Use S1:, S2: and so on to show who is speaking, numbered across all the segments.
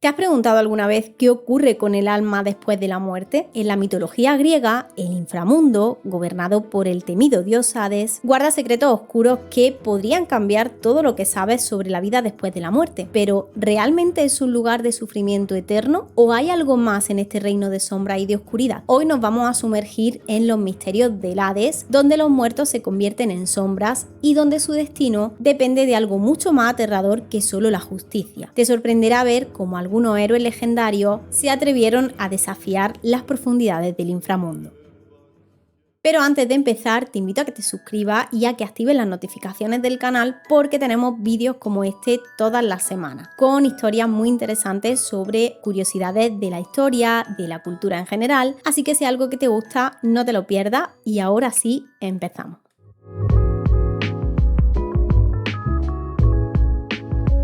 S1: ¿Te has preguntado alguna vez qué ocurre con el alma después de la muerte? En la mitología griega, el inframundo, gobernado por el temido dios Hades, guarda secretos oscuros que podrían cambiar todo lo que sabes sobre la vida después de la muerte. Pero, ¿realmente es un lugar de sufrimiento eterno? ¿O hay algo más en este reino de sombra y de oscuridad? Hoy nos vamos a sumergir en los misterios del Hades, donde los muertos se convierten en sombras y donde su destino depende de algo mucho más aterrador que solo la justicia. Te sorprenderá ver cómo algunos héroes legendarios se atrevieron a desafiar las profundidades del inframundo. Pero antes de empezar, te invito a que te suscribas y a que actives las notificaciones del canal porque tenemos vídeos como este todas las semanas, con historias muy interesantes sobre curiosidades de la historia, de la cultura en general, así que si es algo que te gusta, no te lo pierdas y ahora sí, empezamos.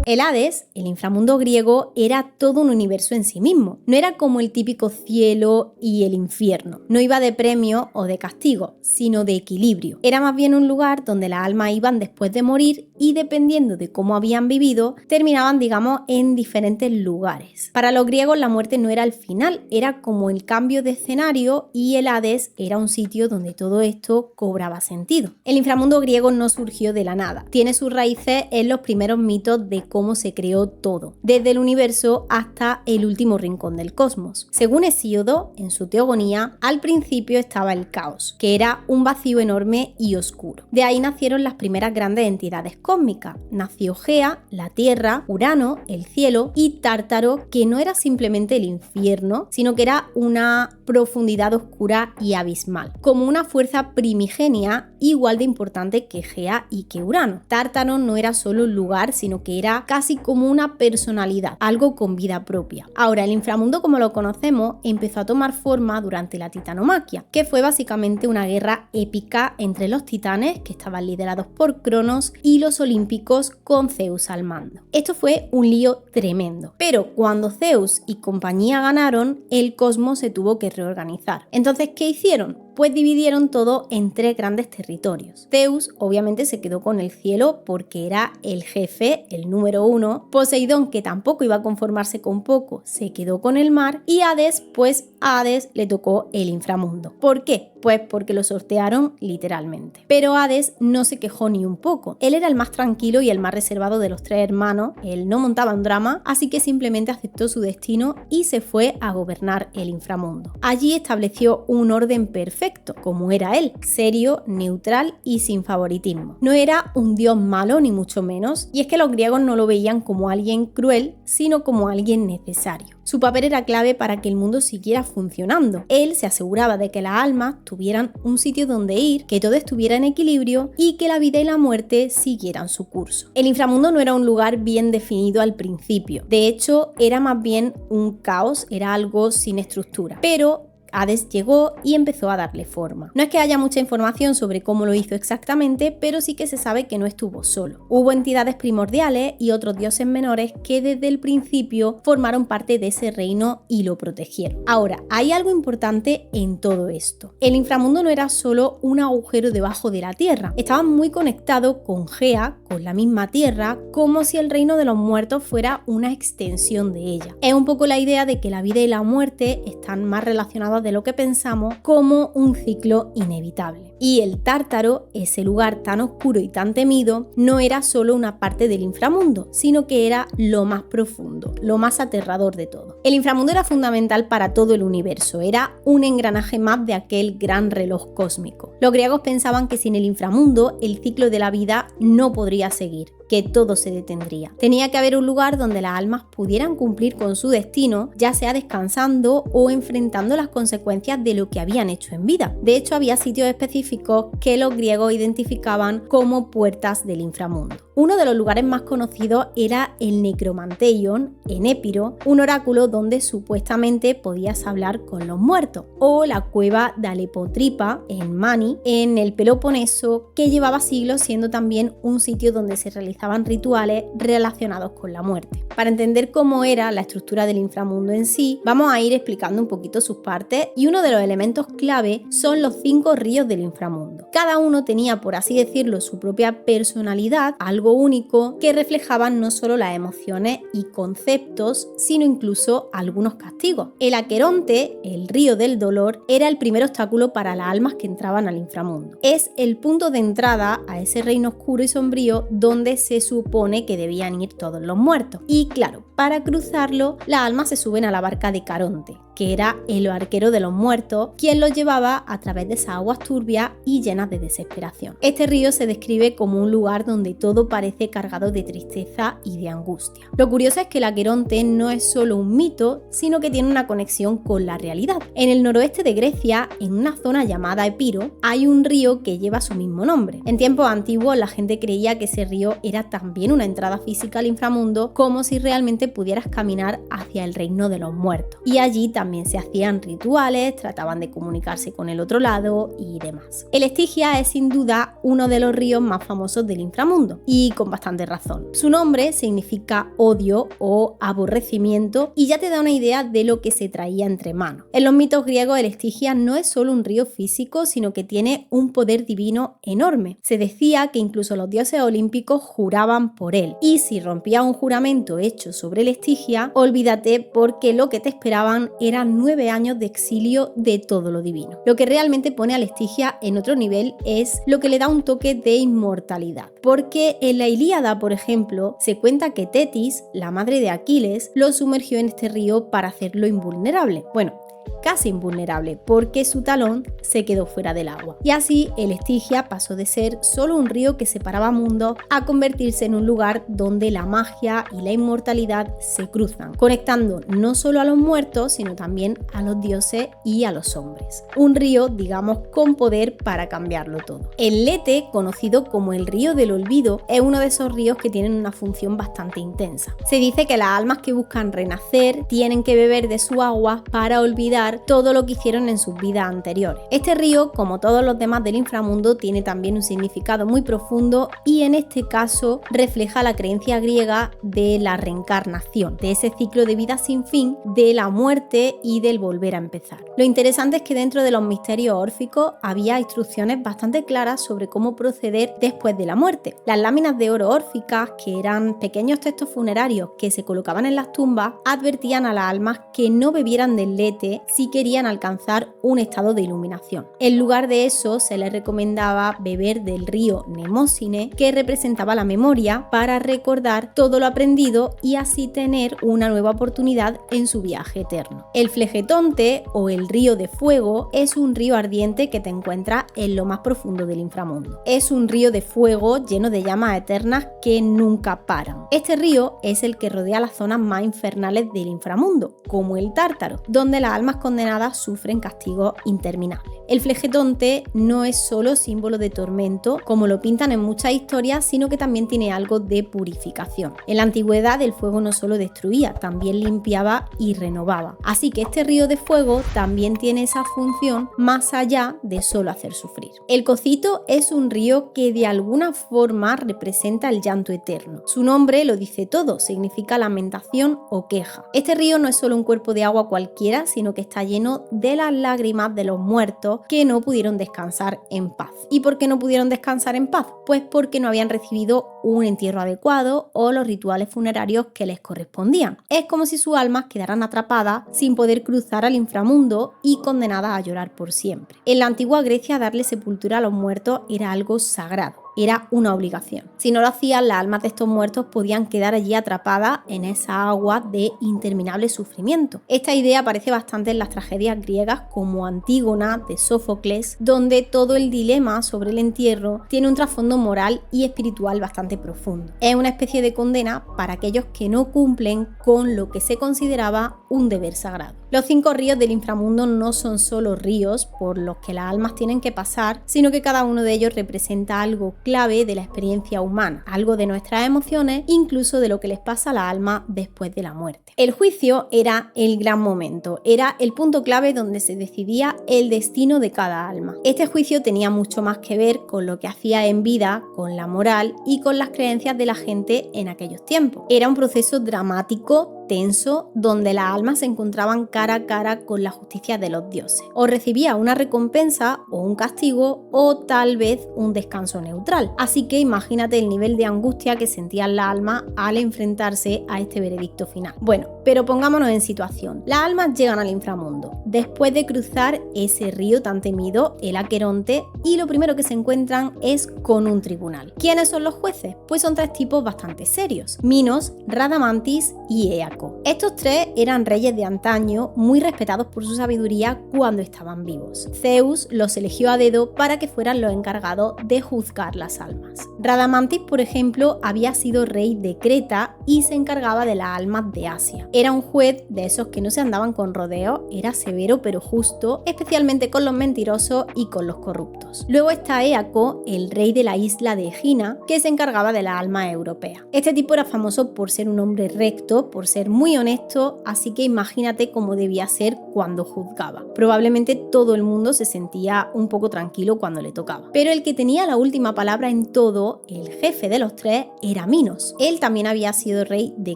S1: El Hades, el inframundo griego, era todo un universo en sí mismo. No era como el típico cielo y el infierno. No iba de premio o de castigo, sino de equilibrio. Era más bien un lugar donde las almas iban después de morir y dependiendo de cómo habían vivido, terminaban, digamos, en diferentes lugares. Para los griegos la muerte no era el final, era como el cambio de escenario y el Hades era un sitio donde todo esto cobraba sentido. El inframundo griego no surgió de la nada. Tiene sus raíces en los primeros mitos de cómo se creó todo, desde el universo hasta el último rincón del cosmos. Según Hesíodo, en su Teogonía, al principio estaba el caos, que era un vacío enorme y oscuro. De ahí nacieron las primeras grandes entidades cósmicas. Nació Gea, la Tierra, Urano, el cielo, y Tártaro, que no era simplemente el infierno, sino que era una profundidad oscura y abismal, como una fuerza primigenia igual de importante que Gea y que Urano. Tártaro no era solo un lugar, sino que era casi como una personalidad, algo con vida propia. Ahora, el inframundo como lo conocemos empezó a tomar forma durante la titanomaquia, que fue básicamente una guerra épica entre los titanes, que estaban liderados por Cronos, y los olímpicos con Zeus al mando. Esto fue un lío tremendo, pero cuando Zeus y compañía ganaron, el cosmos se tuvo que reorganizar. Entonces, ¿qué hicieron? Pues dividieron todo en 3 grandes territorios. Zeus obviamente se quedó con el cielo porque era el jefe, el número 1. Poseidón, que tampoco iba a conformarse con poco, se quedó con el mar. Y Hades, pues a Hades le tocó el inframundo. ¿Por qué? Pues porque lo sortearon literalmente. Pero Hades no se quejó ni un poco. Él era el más tranquilo y el más reservado de los 3 hermanos. Él no montaba un drama, así que simplemente aceptó su destino y se fue a gobernar el inframundo. Allí estableció un orden perfecto, como era él, serio, neutral y sin favoritismo. No era un dios malo ni mucho menos, y es que los griegos no lo veían como alguien cruel, sino como alguien necesario. Su papel era clave para que el mundo siguiera funcionando. Él se aseguraba de que las almas tuvieran un sitio donde ir, que todo estuviera en equilibrio y que la vida y la muerte siguieran su curso. El inframundo no era un lugar bien definido al principio. De hecho, era más bien un caos, era algo sin estructura. Pero Hades llegó y empezó a darle forma. No es que haya mucha información sobre cómo lo hizo exactamente, pero sí que se sabe que no estuvo solo. Hubo entidades primordiales y otros dioses menores que desde el principio formaron parte de ese reino y lo protegieron. Ahora, hay algo importante en todo esto. El inframundo no era solo un agujero debajo de la tierra, estaba muy conectado con Gea, con la misma tierra, como si el reino de los muertos fuera una extensión de ella. Es un poco la idea de que la vida y la muerte están más relacionadas de lo que pensamos, como un ciclo inevitable. Y el Tártaro, ese lugar tan oscuro y tan temido, no era solo una parte del inframundo, sino que era lo más profundo, lo más aterrador de todo. El inframundo era fundamental para todo el universo, era un engranaje más de aquel gran reloj cósmico. Los griegos pensaban que sin el inframundo el ciclo de la vida no podría seguir, que todo se detendría. Tenía que haber un lugar donde las almas pudieran cumplir con su destino, ya sea descansando o enfrentando las consecuencias de lo que habían hecho en vida. De hecho, había sitios específicos que los griegos identificaban como puertas del inframundo. Uno de los lugares más conocidos era el Necromanteion, en Épiro, un oráculo donde supuestamente podías hablar con los muertos, o la cueva de Alepotripa, en Mani, en el Peloponeso, que llevaba siglos siendo también un sitio donde se realizaban rituales relacionados con la muerte. Para entender cómo era la estructura del inframundo en sí, vamos a ir explicando un poquito sus partes, y uno de los elementos clave son los 5 ríos del inframundo. Cada uno tenía, por así decirlo, su propia personalidad, algo algo único que reflejaba no solo las emociones y conceptos, sino incluso algunos castigos. El Aqueronte, el río del dolor, era el primer obstáculo para las almas que entraban al inframundo. Es el punto de entrada a ese reino oscuro y sombrío donde se supone que debían ir todos los muertos. Y claro, para cruzarlo, las almas se suben a la barca de Caronte, que era el barquero de los muertos, quien los llevaba a través de esas aguas turbias y llenas de desesperación. Este río se describe como un lugar donde todo parece cargado de tristeza y de angustia. Lo curioso es que el Aqueronte no es solo un mito, sino que tiene una conexión con la realidad. En el noroeste de Grecia, en una zona llamada Epiro, hay un río que lleva su mismo nombre. En tiempos antiguos, la gente creía que ese río era también una entrada física al inframundo, como si realmente pudieras caminar hacia el reino de los muertos. Y allí también se hacían rituales, trataban de comunicarse con el otro lado y demás. El Estigia es sin duda uno de los ríos más famosos del inframundo, y con bastante razón. Su nombre significa odio o aborrecimiento y ya te da una idea de lo que se traía entre manos. En los mitos griegos, el Estigia no es solo un río físico, sino que tiene un poder divino enorme. Se decía que incluso los dioses olímpicos juraban por él, y si rompías un juramento hecho sobre el Estigia, olvídate, porque lo que te esperaban eran 9 años de exilio de todo lo divino. Lo que realmente pone al Estigia en otro nivel es lo que le da un toque de inmortalidad, porque en la Ilíada, por ejemplo, se cuenta que Tetis, la madre de Aquiles, lo sumergió en este río para hacerlo invulnerable. Bueno, casi invulnerable, porque su talón se quedó fuera del agua. Y así el Estigia pasó de ser solo un río que separaba mundos a convertirse en un lugar donde la magia y la inmortalidad se cruzan, conectando no solo a los muertos, sino también a los dioses y a los hombres. Un río, digamos, con poder para cambiarlo todo. El Lete, conocido como el río del olvido, es uno de esos ríos que tienen una función bastante intensa. Se dice que las almas que buscan renacer tienen que beber de su agua para olvidar todo lo que hicieron en sus vidas anteriores. Este río, como todos los demás del inframundo, tiene también un significado muy profundo y en este caso refleja la creencia griega de la reencarnación, de ese ciclo de vida sin fin, de la muerte y del volver a empezar. Lo interesante es que dentro de los misterios órficos había instrucciones bastante claras sobre cómo proceder después de la muerte. Las láminas de oro órficas, que eran pequeños textos funerarios que se colocaban en las tumbas, advertían a las almas que no bebieran del Lete si querían alcanzar un estado de iluminación. En lugar de eso, se les recomendaba beber del río Nemósine, que representaba la memoria, para recordar todo lo aprendido y así tener una nueva oportunidad en su viaje eterno. El Flegetonte, o el río de fuego, es un río ardiente que te encuentras en lo más profundo del inframundo. Es un río de fuego lleno de llamas eternas que nunca paran. Este río es el que rodea las zonas más infernales del inframundo, como el Tártaro, donde las almas condenadas sufren castigos interminables. El Flegetonte no es solo símbolo de tormento, como lo pintan en muchas historias, sino que también tiene algo de purificación. En la antigüedad, el fuego no solo destruía, también limpiaba y renovaba. Así que este río de fuego también tiene esa función más allá de solo hacer sufrir. El Cocito es un río que de alguna forma representa el llanto eterno. Su nombre lo dice todo, significa lamentación o queja. Este río no es solo un cuerpo de agua cualquiera, sino que está lleno de las lágrimas de los muertos que no pudieron descansar en paz. ¿Y por qué no pudieron descansar en paz? Pues porque no habían recibido un entierro adecuado o los rituales funerarios que les correspondían. Es como si sus almas quedaran atrapadas sin poder cruzar al inframundo y condenadas a llorar por siempre. En la antigua Grecia, darle sepultura a los muertos era algo sagrado. Era una obligación. Si no lo hacían, las almas de estos muertos podían quedar allí atrapadas en esa agua de interminable sufrimiento. Esta idea aparece bastante en las tragedias griegas como Antígona de Sófocles, donde todo el dilema sobre el entierro tiene un trasfondo moral y espiritual bastante profundo. Es una especie de condena para aquellos que no cumplen con lo que se consideraba un deber sagrado. Los 5 ríos del inframundo no son solo ríos por los que las almas tienen que pasar, sino que cada uno de ellos representa algo clave de la experiencia humana, algo de nuestras emociones, incluso de lo que les pasa a la alma después de la muerte. El juicio era el gran momento, era el punto clave donde se decidía el destino de cada alma. Este juicio tenía mucho más que ver con lo que hacía en vida, con la moral y con las creencias de la gente en aquellos tiempos. Era un proceso dramático, tenso donde las almas se encontraban cara a cara con la justicia de los dioses. O recibía una recompensa o un castigo o tal vez un descanso neutral. Así que imagínate el nivel de angustia que sentían las almas al enfrentarse a este veredicto final. Bueno, pero pongámonos en situación. Las almas llegan al inframundo después de cruzar ese río tan temido, el Aqueronte, y lo primero que se encuentran es con un tribunal. ¿Quiénes son los jueces? Pues son tres tipos bastante serios: Minos, Radamantis y Éaco. Estos tres eran reyes de antaño, muy respetados por su sabiduría cuando estaban vivos. Zeus los eligió a dedo para que fueran los encargados de juzgar las almas. Radamantis, por ejemplo, había sido rey de Creta y se encargaba de las almas de Asia. Era un juez de esos que no se andaban con rodeos, era severo pero justo, especialmente con los mentirosos y con los corruptos. Luego está Éaco, el rey de la isla de Egina, que se encargaba de las almas europeas. Este tipo era famoso por ser un hombre recto, por ser muy honesto, así que imagínate cómo debía ser cuando juzgaba. Probablemente todo el mundo se sentía un poco tranquilo cuando le tocaba. Pero el que tenía la última palabra en todo, el jefe de los tres, era Minos. Él también había sido rey de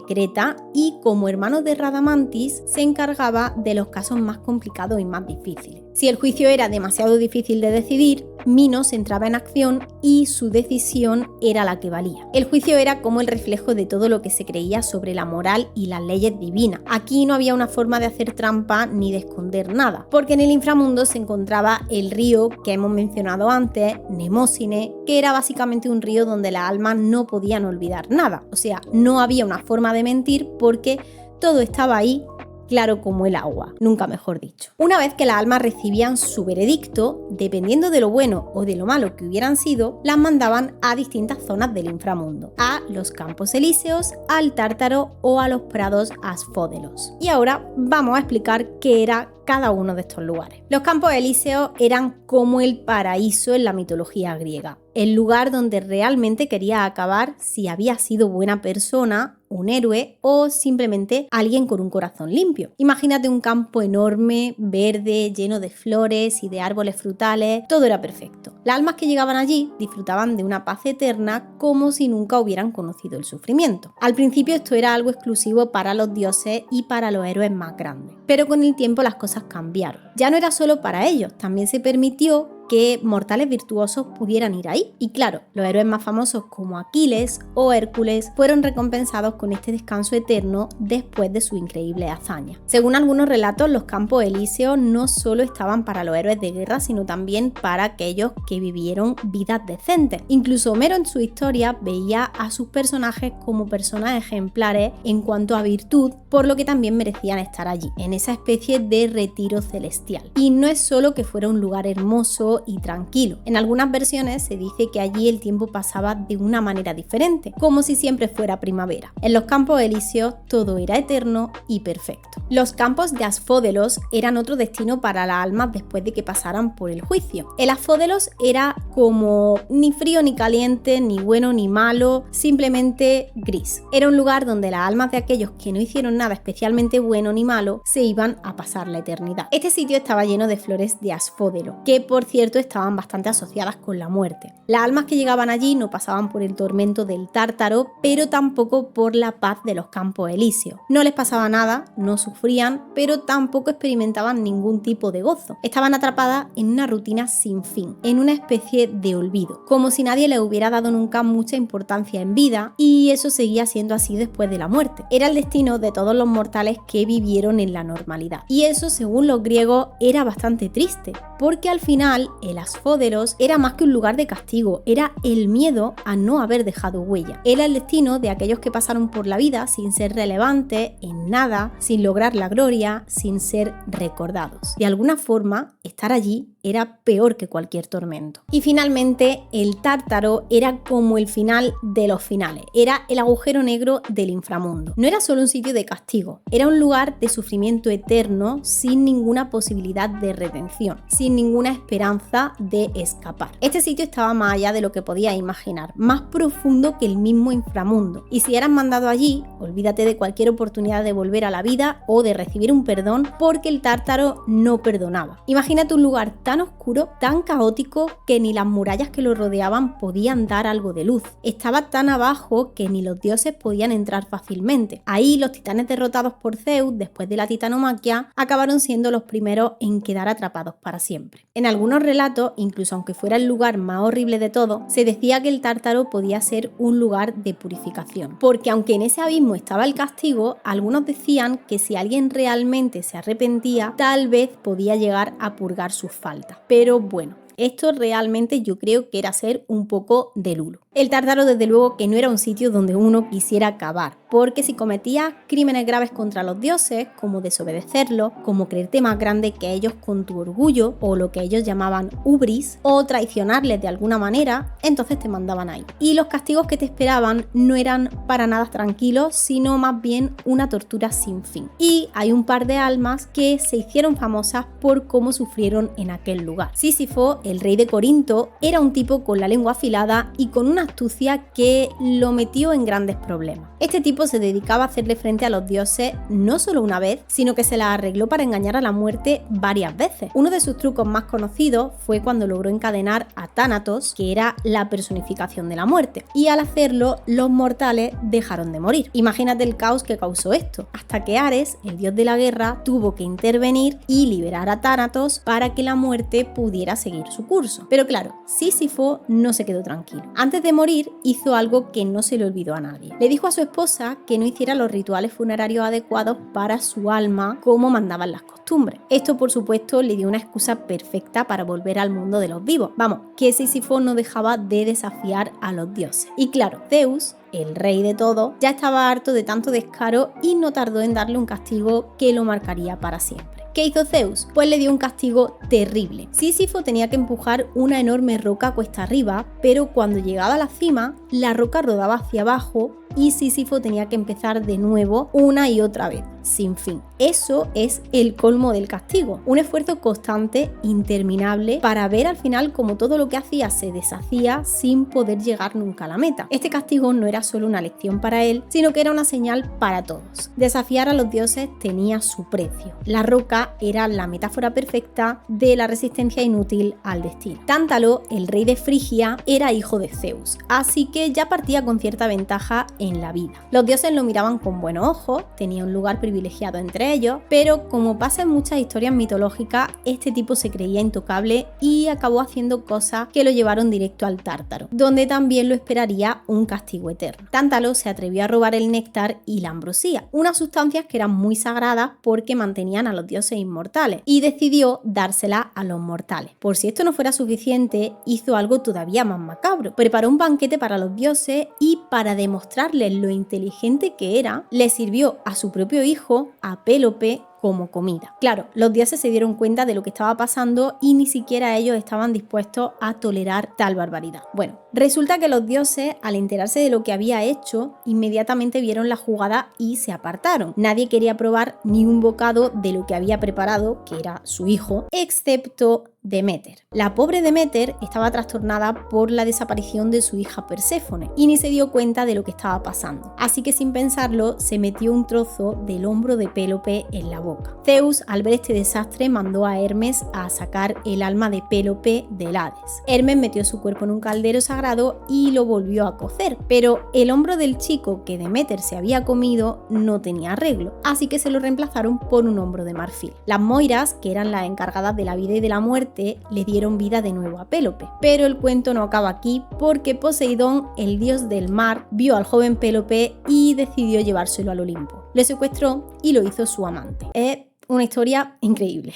S1: Creta y, como hermano de Radamantis, se encargaba de los casos más complicados y más difíciles. Si el juicio era demasiado difícil de decidir, Minos entraba en acción y su decisión era la que valía. El juicio era como el reflejo de todo lo que se creía sobre la moral y las leyes divinas. Aquí no había una forma de hacer trampa ni de esconder nada, porque en el inframundo se encontraba el río que hemos mencionado antes, Nemósine, que era básicamente un río donde las almas no podían olvidar nada. O sea, no había una forma de mentir porque todo estaba ahí, claro como el agua, nunca mejor dicho. Una vez que las almas recibían su veredicto, dependiendo de lo bueno o de lo malo que hubieran sido, las mandaban a distintas zonas del inframundo, a los campos elíseos, al Tártaro o a los prados asfódelos. Y ahora vamos a explicar qué era cada uno de estos lugares. Los campos elíseos eran como el paraíso en la mitología griega, el lugar donde realmente quería acabar si había sido buena persona, un héroe o simplemente alguien con un corazón limpio. Imagínate un campo enorme, verde, lleno de flores y de árboles frutales, todo era perfecto. Las almas que llegaban allí disfrutaban de una paz eterna como si nunca hubieran conocido el sufrimiento. Al principio esto era algo exclusivo para los dioses y para los héroes más grandes, pero con el tiempo las cosas cambiaron. Ya no era solo para ellos, también se permitió que mortales virtuosos pudieran ir ahí. Y claro, los héroes más famosos como Aquiles o Hércules fueron recompensados con este descanso eterno después de su increíble hazaña. Según algunos relatos, los campos elíseos no solo estaban para los héroes de guerra, sino también para aquellos que vivieron vidas decentes. Incluso Homero en su historia veía a sus personajes como personas ejemplares en cuanto a virtud, por lo que también merecían estar allí, en esa especie de retiro celestial. Y no es solo que fuera un lugar hermoso y tranquilo. En algunas versiones se dice que allí el tiempo pasaba de una manera diferente, como si siempre fuera primavera. En los campos elíseos todo era eterno y perfecto. Los campos de Asfódelos eran otro destino para las almas después de que pasaran por el juicio. El Asfódelos era como ni frío ni caliente, ni bueno ni malo, simplemente gris. Era un lugar donde las almas de aquellos que no hicieron nada especialmente bueno ni malo se iban a pasar la eternidad. Este sitio estaba lleno de flores de asfódelo, que por cierto estaban bastante asociadas con la muerte. Las almas que llegaban allí no pasaban por el tormento del Tártaro, pero tampoco por la paz de los campos elíseos. No les pasaba nada, no sufrían, pero tampoco experimentaban ningún tipo de gozo. Estaban atrapadas en una rutina sin fin, en una especie de olvido, como si nadie les hubiera dado nunca mucha importancia en vida, y eso seguía siendo así después de la muerte. Era el destino de todos los mortales que vivieron en la normalidad. Y eso, según los griegos, era bastante triste, porque al final el Asfódelos era más que un lugar de castigo, era el miedo a no haber dejado huella. Era el destino de aquellos que pasaron por la vida sin ser relevantes en nada, sin lograr la gloria, sin ser recordados. De alguna forma, estar allí era peor que cualquier tormento. Y finalmente, el Tártaro era como el final de los finales, era el agujero negro del inframundo. No era solo un sitio de castigo, era un lugar de sufrimiento eterno sin ninguna posibilidad de redención, sin ninguna esperanza de escapar. Este sitio estaba más allá de lo que podías imaginar, más profundo que el mismo inframundo. Y si eras mandado allí, olvídate de cualquier oportunidad de volver a la vida o de recibir un perdón, porque el Tártaro no perdonaba. Imagínate un lugar tan oscuro, tan caótico, que ni las murallas que lo rodeaban podían dar algo de luz. Estaba tan abajo que ni los dioses podían entrar fácilmente. Ahí los titanes derrotados por Zeus, después de la titanomaquia, acabaron siendo los primeros en quedar atrapados para siempre. En algunos relatos, incluso aunque fuera el lugar más horrible de todo, se decía que el Tártaro podía ser un lugar de purificación. Porque aunque en ese abismo estaba el castigo, algunos decían que si alguien realmente se arrepentía, tal vez podía llegar a purgar sus faltas. Pero bueno, esto realmente yo creo que era ser un poco de lulo. El Tártaro desde luego que no era un sitio donde uno quisiera cavar, porque si cometías crímenes graves contra los dioses, como desobedecerlos, como creerte más grande que ellos con tu orgullo, o lo que ellos llamaban ubris, o traicionarles de alguna manera, entonces te mandaban ahí. Y los castigos que te esperaban no eran para nada tranquilos, sino más bien una tortura sin fin. Y hay un par de almas que se hicieron famosas por cómo sufrieron en aquel lugar. Sísifo, el rey de Corinto, era un tipo con la lengua afilada y con una astucia que lo metió en grandes problemas. Este tipo se dedicaba a hacerle frente a los dioses no solo una vez, sino que se la arregló para engañar a la muerte varias veces. Uno de sus trucos más conocidos fue cuando logró encadenar a Tánatos, que era la personificación de la muerte, y al hacerlo los mortales dejaron de morir. Imagínate el caos que causó esto, hasta que Ares, el dios de la guerra, tuvo que intervenir y liberar a Tánatos para que la muerte pudiera seguir su curso. Pero claro, Sísifo no se quedó tranquilo. Antes de morir hizo algo que no se le olvidó a nadie. Le dijo a su esposa que no hiciera los rituales funerarios adecuados para su alma como mandaban las costumbres. Esto por supuesto le dio una excusa perfecta para volver al mundo de los vivos. Vamos, que Sísifo no dejaba de desafiar a los dioses. Y claro, Zeus, el rey de todo, ya estaba harto de tanto descaro y no tardó en darle un castigo que lo marcaría para siempre. ¿Qué hizo Zeus? Pues le dio un castigo terrible. Sísifo tenía que empujar una enorme roca cuesta arriba, pero cuando llegaba a la cima, la roca rodaba hacia abajo y Sísifo tenía que empezar de nuevo una y otra vez, sin fin. Eso es el colmo del castigo, un esfuerzo constante, interminable, para ver al final cómo todo lo que hacía se deshacía sin poder llegar nunca a la meta. Este castigo no era solo una lección para él, sino que era una señal para todos. Desafiar a los dioses tenía su precio. La roca era la metáfora perfecta de la resistencia inútil al destino. Tántalo, el rey de Frigia, era hijo de Zeus, así que ya partía con cierta ventaja en la vida. Los dioses lo miraban con buenos ojos, tenía un lugar privilegiado entre ellos, pero como pasa en muchas historias mitológicas, este tipo se creía intocable y acabó haciendo cosas que lo llevaron directo al Tártaro, donde también lo esperaría un castigo eterno. Tántalo se atrevió a robar el néctar y la ambrosía, unas sustancias que eran muy sagradas porque mantenían a los dioses inmortales, y decidió dárselas a los mortales. Por si esto no fuera suficiente, hizo algo todavía más macabro. Preparó un banquete para los dioses y para demostrarles lo inteligente que era, le sirvió a su propio hijo, a Pélope, como comida. Claro, los dioses se dieron cuenta de lo que estaba pasando y ni siquiera ellos estaban dispuestos a tolerar tal barbaridad. Bueno, resulta que los dioses, al enterarse de lo que había hecho, inmediatamente vieron la jugada y se apartaron. Nadie quería probar ni un bocado de lo que había preparado, que era su hijo, excepto Deméter. La pobre Deméter estaba trastornada por la desaparición de su hija Perséfone y ni se dio cuenta de lo que estaba pasando. Así que sin pensarlo, se metió un trozo del hombro de Pélope en la boca. Zeus, al ver este desastre, mandó a Hermes a sacar el alma de Pélope del Hades. Hermes metió su cuerpo en un caldero sagrado y lo volvió a cocer, pero el hombro del chico que Deméter se había comido no tenía arreglo, así que se lo reemplazaron por un hombro de marfil. Las Moiras, que eran las encargadas de la vida y de la muerte, le dieron vida de nuevo a Pélope. Pero el cuento no acaba aquí, porque Poseidón, el dios del mar, vio al joven Pélope y decidió llevárselo al Olimpo. Le secuestró y lo hizo su amante. Es una historia increíble.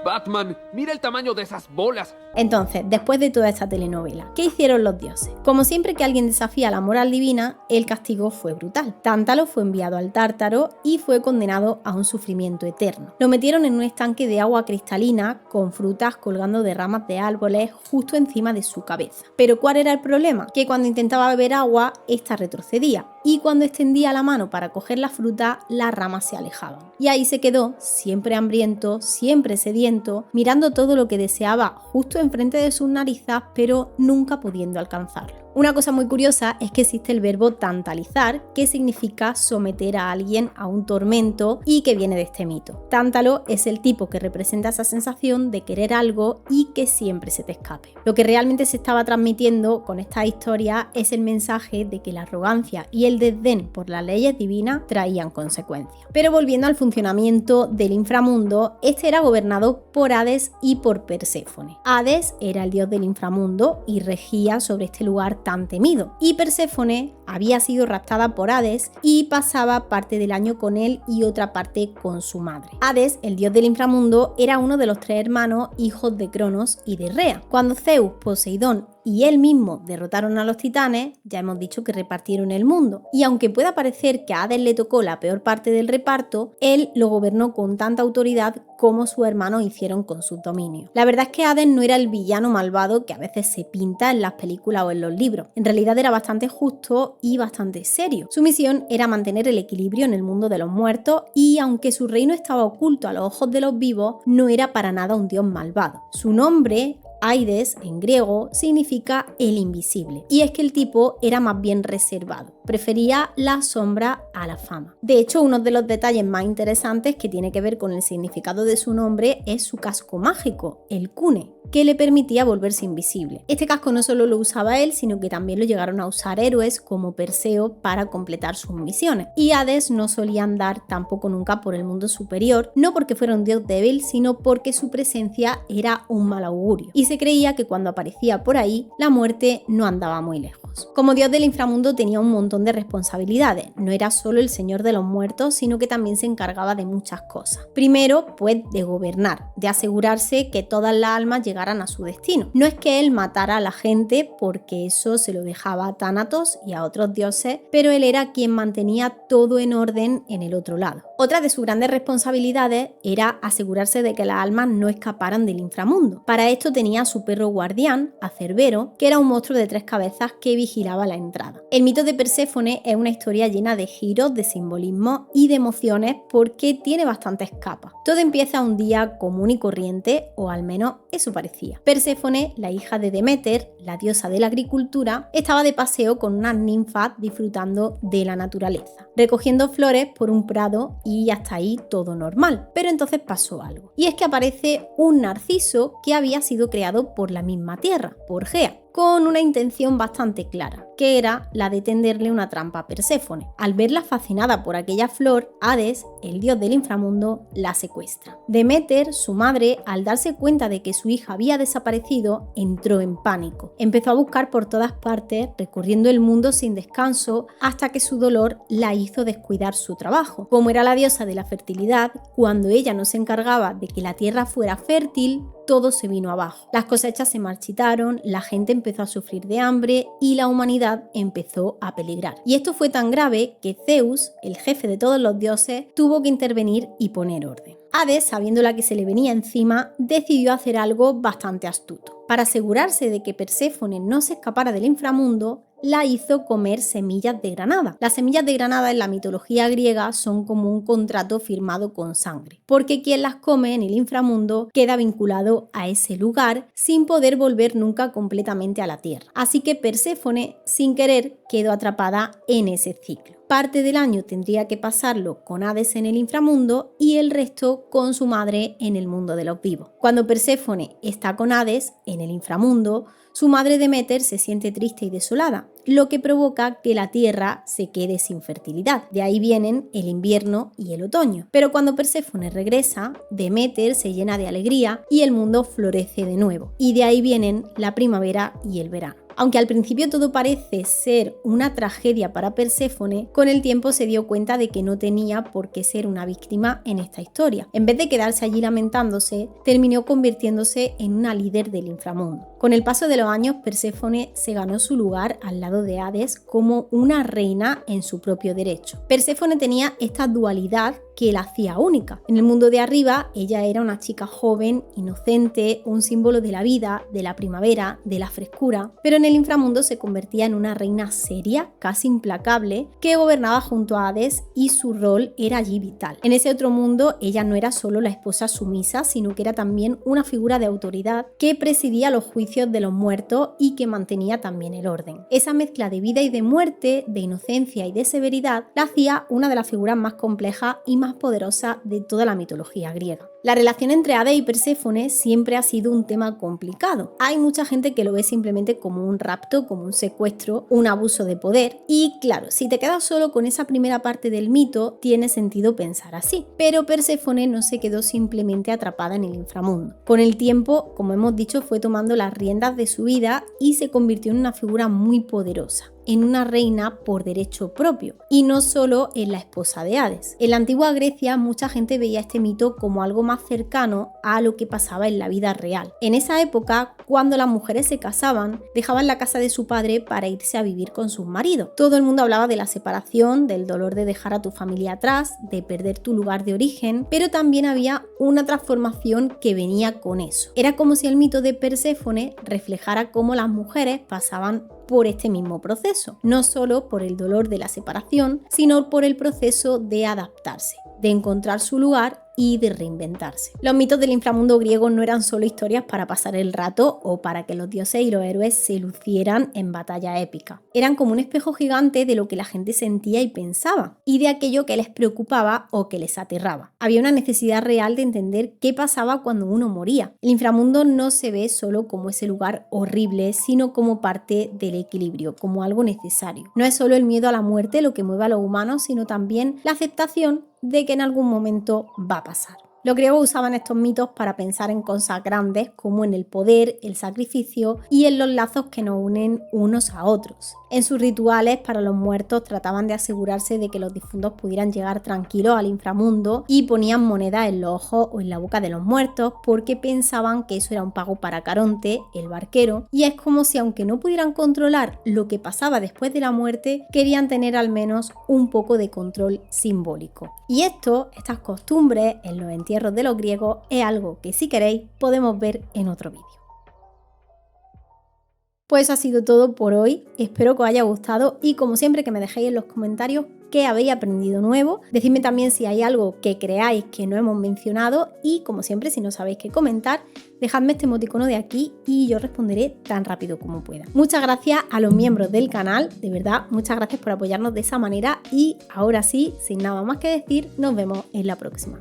S2: Batman, mira el tamaño de esas bolas.
S1: Entonces, después de toda esta telenovela, ¿qué hicieron los dioses? Como siempre que alguien desafía la moral divina, el castigo fue brutal. Tántalo fue enviado al Tártaro y fue condenado a un sufrimiento eterno. Lo metieron en un estanque de agua cristalina con frutas colgando de ramas de árboles justo encima de su cabeza. Pero ¿cuál era el problema? Que cuando intentaba beber agua, esta retrocedía, y cuando extendía la mano para coger la fruta, las ramas se alejaban. Y ahí se quedó, siempre hambriento, siempre sediento, mirando todo lo que deseaba justo enfrente de sus narizas, pero nunca pudiendo alcanzarlo. Una cosa muy curiosa es que existe el verbo tantalizar, que significa someter a alguien a un tormento y que viene de este mito. Tántalo es el tipo que representa esa sensación de querer algo y que siempre se te escape. Lo que realmente se estaba transmitiendo con esta historia es el mensaje de que la arrogancia y el desdén por las leyes divinas traían consecuencias. Pero volviendo al funcionamiento del inframundo, este era gobernado por Hades y por Perséfone. Hades era el dios del inframundo y regía sobre este lugar tan temido, y Perséfone había sido raptada por Hades y pasaba parte del año con él y otra parte con su madre. Hades, el dios del inframundo, era uno de los 3 hermanos hijos de Cronos y de Rea. Cuando Zeus, Poseidón y él mismo derrotaron a los titanes, ya hemos dicho que repartieron el mundo. Y aunque pueda parecer que a Hades le tocó la peor parte del reparto, él lo gobernó con tanta autoridad como sus hermanos hicieron con sus dominios. La verdad es que Hades no era el villano malvado que a veces se pinta en las películas o en los libros. En realidad era bastante justo y bastante serio. Su misión era mantener el equilibrio en el mundo de los muertos y aunque su reino estaba oculto a los ojos de los vivos, no era para nada un dios malvado. Su nombre, Aides, en griego, significa el invisible. Y es que el tipo era más bien reservado. Prefería la sombra a la fama. De hecho, uno de los detalles más interesantes que tiene que ver con el significado de su nombre es su casco mágico, el cune, que le permitía volverse invisible. Este casco no solo lo usaba él, sino que también lo llegaron a usar héroes como Perseo para completar sus misiones. Y Hades no solía andar tampoco nunca por el mundo superior, no porque fuera un dios débil, sino porque su presencia era un mal augurio. Y se creía que cuando aparecía por ahí, la muerte no andaba muy lejos. Como dios del inframundo tenía un montón de responsabilidades. No era solo el señor de los muertos, sino que también se encargaba de muchas cosas. Primero, pues de gobernar, de asegurarse que todas las almas llegaran a su destino. No es que él matara a la gente, porque eso se lo dejaba a Tánatos y a otros dioses, pero él era quien mantenía todo en orden en el otro lado. Otra de sus grandes responsabilidades era asegurarse de que las almas no escaparan del inframundo. Para esto tenía a su perro guardián, a Cerbero, que era un monstruo de 3 cabezas que vigilaba la entrada. El mito de Perséfone es una historia llena de giros, de simbolismo y de emociones porque tiene bastantes capas. Todo empieza un día común y corriente, o al menos eso parecía. Perséfone, la hija de Deméter, la diosa de la agricultura, estaba de paseo con unas ninfas disfrutando de la naturaleza, recogiendo flores por un prado y hasta ahí todo normal. Pero entonces pasó algo. Y es que aparece un narciso que había sido creado por la misma tierra, por Gea, con una intención bastante clara, que era la de tenderle una trampa a Perséfone. Al verla fascinada por aquella flor, Hades, el dios del inframundo, la secuestra. Deméter, su madre, al darse cuenta de que su hija había desaparecido, entró en pánico. Empezó a buscar por todas partes, recorriendo el mundo sin descanso, hasta que su dolor la hizo descuidar su trabajo. Como era la diosa de la fertilidad, cuando ella no se encargaba de que la tierra fuera fértil, todo se vino abajo. Las cosechas se marchitaron, la gente empezó a sufrir de hambre y la humanidad empezó a peligrar. Y esto fue tan grave que Zeus, el jefe de todos los dioses, tuvo que intervenir y poner orden. Hades, sabiendo la que se le venía encima, decidió hacer algo bastante astuto. Para asegurarse de que Perséfone no se escapara del inframundo, la hizo comer semillas de granada. Las semillas de granada en la mitología griega son como un contrato firmado con sangre, porque quien las come en el inframundo queda vinculado a ese lugar sin poder volver nunca completamente a la tierra. Así que Perséfone, sin querer, quedó atrapada en ese ciclo. Parte del año tendría que pasarlo con Hades en el inframundo y el resto con su madre en el mundo de los vivos. Cuando Perséfone está con Hades en el inframundo, su madre Deméter se siente triste y desolada, lo que provoca que la tierra se quede sin fertilidad. De ahí vienen el invierno y el otoño. Pero cuando Perséfone regresa, Deméter se llena de alegría y el mundo florece de nuevo. Y de ahí vienen la primavera y el verano. Aunque al principio todo parece ser una tragedia para Perséfone, con el tiempo se dio cuenta de que no tenía por qué ser una víctima en esta historia. En vez de quedarse allí lamentándose, terminó convirtiéndose en una líder del inframundo. Con el paso de los años, Perséfone se ganó su lugar al lado de Hades como una reina en su propio derecho. Perséfone tenía esta dualidad que la hacía única. En el mundo de arriba, ella era una chica joven, inocente, un símbolo de la vida, de la primavera, de la frescura, pero en el inframundo se convertía en una reina seria, casi implacable, que gobernaba junto a Hades y su rol era allí vital. En ese otro mundo, ella no era solo la esposa sumisa, sino que era también una figura de autoridad que presidía los juicios sacrificios de los muertos y que mantenía también el orden. Esa mezcla de vida y de muerte, de inocencia y de severidad, la hacía una de las figuras más complejas y más poderosas de toda la mitología griega. La relación entre Hades y Perséfone siempre ha sido un tema complicado. Hay mucha gente que lo ve simplemente como un rapto, como un secuestro, un abuso de poder. Y claro, si te quedas solo con esa primera parte del mito, tiene sentido pensar así. Pero Perséfone no se quedó simplemente atrapada en el inframundo. Con el tiempo, como hemos dicho, fue tomando las riendas de su vida y se convirtió en una figura muy poderosa, en una reina por derecho propio, y no solo en la esposa de Hades. En la antigua Grecia mucha gente veía este mito como algo más cercano a lo que pasaba en la vida real. En esa época, cuando las mujeres se casaban, dejaban la casa de su padre para irse a vivir con sus maridos. Todo el mundo hablaba de la separación, del dolor de dejar a tu familia atrás, de perder tu lugar de origen, pero también había una transformación que venía con eso. Era como si el mito de Perséfone reflejara cómo las mujeres pasaban por este mismo proceso, no solo por el dolor de la separación, sino por el proceso de adaptarse, de encontrar su lugar y de reinventarse. Los mitos del inframundo griego no eran solo historias para pasar el rato o para que los dioses y los héroes se lucieran en batalla épica. Eran como un espejo gigante de lo que la gente sentía y pensaba, y de aquello que les preocupaba o que les aterraba. Había una necesidad real de entender qué pasaba cuando uno moría. El inframundo no se ve solo como ese lugar horrible, sino como parte del equilibrio, como algo necesario. No es solo el miedo a la muerte lo que mueve a los humanos, sino también la aceptación de que en algún momento va a pasar. Los griegos usaban estos mitos para pensar en cosas grandes como en el poder, el sacrificio y en los lazos que nos unen unos a otros. En sus rituales para los muertos trataban de asegurarse de que los difuntos pudieran llegar tranquilos al inframundo y ponían monedas en los ojos o en la boca de los muertos porque pensaban que eso era un pago para Caronte, el barquero, y es como si aunque no pudieran controlar lo que pasaba después de la muerte, querían tener al menos un poco de control simbólico. Y estas costumbres en los entierros de los griegos es algo que si queréis podemos ver en otro vídeo. Pues eso ha sido todo por hoy, espero que os haya gustado y como siempre que me dejéis en los comentarios qué habéis aprendido nuevo, decidme también si hay algo que creáis que no hemos mencionado y como siempre si no sabéis qué comentar, dejadme este emoticono de aquí y yo responderé tan rápido como pueda. Muchas gracias a los miembros del canal, de verdad, muchas gracias por apoyarnos de esa manera y ahora sí, sin nada más que decir, nos vemos en la próxima.